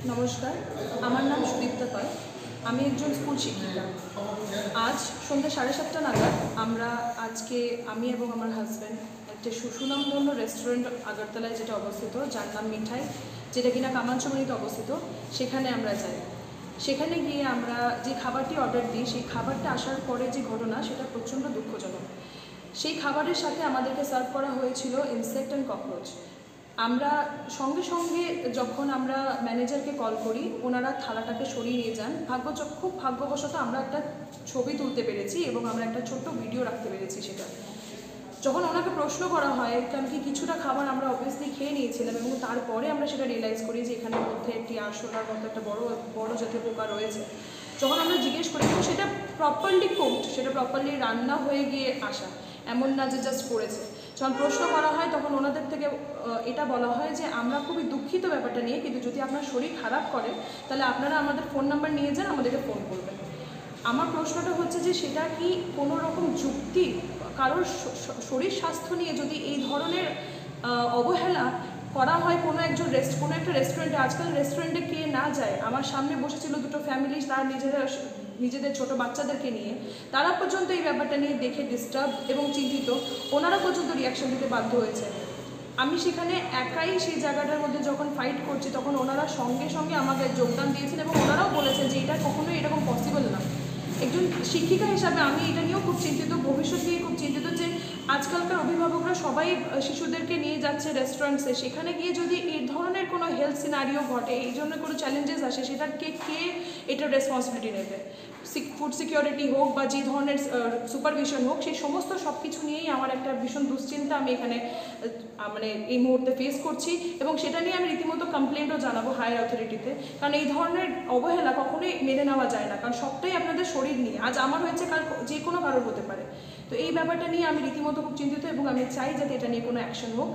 নমস্কার, আমার নাম সুদীপ্তা পাল। আমি একজন স্কুল শিক্ষিকা। আজ সন্ধ্যে 7:30 নাগাদ আমি এবং আমার হাজব্যান্ড একটা সুনামধন্য রেস্টুরেন্ট আগরতলায় যেটা অবস্থিত, যার নাম মিঠাই, যেটা কিনা কামানচমনিতে অবস্থিত, সেখানে আমরা যাই। সেখানে গিয়ে আমরা যে খাবারটি অর্ডার দিই, সেই খাবারটা আসার পরে যে ঘটনা, সেটা প্রচণ্ড দুঃখজনক। সেই খাবারের সাথে আমাদেরকে সার্ভ করা হয়েছিল ইনসেক্ট অ্যান্ড ককরোচ। আমরা সঙ্গে সঙ্গে যখন আমরা ম্যানেজারকে কল করি, ওনারা থালাটাকে সরিয়ে নিয়ে যান। খুব ভাগ্যবশত আমরা একটা ছবি তুলতে পেরেছি এবং আমরা একটা ছোট্ট ভিডিও রাখতে পেরেছি সেটা। যখন ওনাকে প্রশ্ন করা হয়, কারণ কি কিছুটা খাবার আমরা অবভিয়াসলি খেয়ে নিয়েছিলাম এবং তারপরে আমরা সেটা রিয়েলাইজ করি যে এখানের মধ্যে একটি আরশোলার মতো একটা বড় জাতীয় পোকা রয়েছে। যখন আমরা জিজ্ঞেস করি, এবং সেটা প্রপারলি কুকড, সেটা প্রপারলি রান্না হয়ে গিয়ে আসা, এমন না যে জাস্ট পড়েছে। যখন প্রশ্ন করা হয় তখন ওনাদের থেকে এটা বলা হয় যে আমরা খুবই দুঃখিত ব্যাপারটা নিয়ে, কিন্তু যদি আপনার শরীর খারাপ করে তাহলে আপনারা আমাদের ফোন নাম্বার নিয়ে যান, আমাদেরকে ফোন করবেন। আমার প্রশ্নটা হচ্ছে যে সেটা কি কোনো রকম যুক্তি? কারোর শরীর স্বাস্থ্য নিয়ে যদি এই ধরনের অবহেলা করা হয় কোনো একটা রেস্টুরেন্টে, আজকাল রেস্টুরেন্টে কে না যায়? আমার সামনে বসেছিল দুটো ফ্যামিলি, তার নিজেদের ছোট বাচ্চাদেরকে নিয়ে, তারা পর্যন্ত এই ব্যাপারটা নিয়ে দেখে ডিস্টার্ব এবং চিন্তিত, ওনারা পর্যন্ত রিয়াকশন দিতে বাধ্য হয়েছে। আমি সেখানে একাই সেই জায়গাটার মধ্যে যখন ফাইট করছি, তখন ওনারা সঙ্গে সঙ্গে আমাকে যোগদান দিয়েছেন এবং ওনারাও বলেছেন যে এটা কখনোই এরকম পসিবল না। একজন শিক্ষিকা হিসাবে আমি এটা নিয়েও খুব চিন্তিত, ভবিষ্যৎ নিয়ে খুব চিন্তিত যে আজকালকার অভিভাবকরা সবাই শিশুদেরকে নিয়ে যাচ্ছে রেস্টুরেন্টসে, সেখানে গিয়ে যদি এই ধরনের কোনো হেলথ সিনারিও ঘটে, এই জন্য কোনো চ্যালেঞ্জেস আসে, সেটাকে কে এটার রেসপন্সিবিলিটি নেবে? ফুড সিকিউরিটি হোক বা যে ধরনের সুপারভিশন হোক, সেই সমস্ত সব কিছু নিয়েই আমার একটা ভীষণ দুশ্চিন্তা আমি এখানে এই মুহূর্তে ফেস করছি, এবং সেটা নিয়ে আমি রীতিমতো কমপ্লেন্টও জানাবো হায়ার অথরিটিতে। কারণ এই ধরনের অবহেলা কখনোই মেনে নেওয়া যায় না, কারণ সবটাই আপনাদের শরীর নিয়ে। আজ আমার হয়েছে, কাল যে কোনো কারোর হতে পারে। তো এই ব্যাপারটা নিয়ে আমি রীতিমতো খুব চিন্তিত এবং আমি চাই যাতে এটা নিয়ে কোনো অ্যাকশন হোক।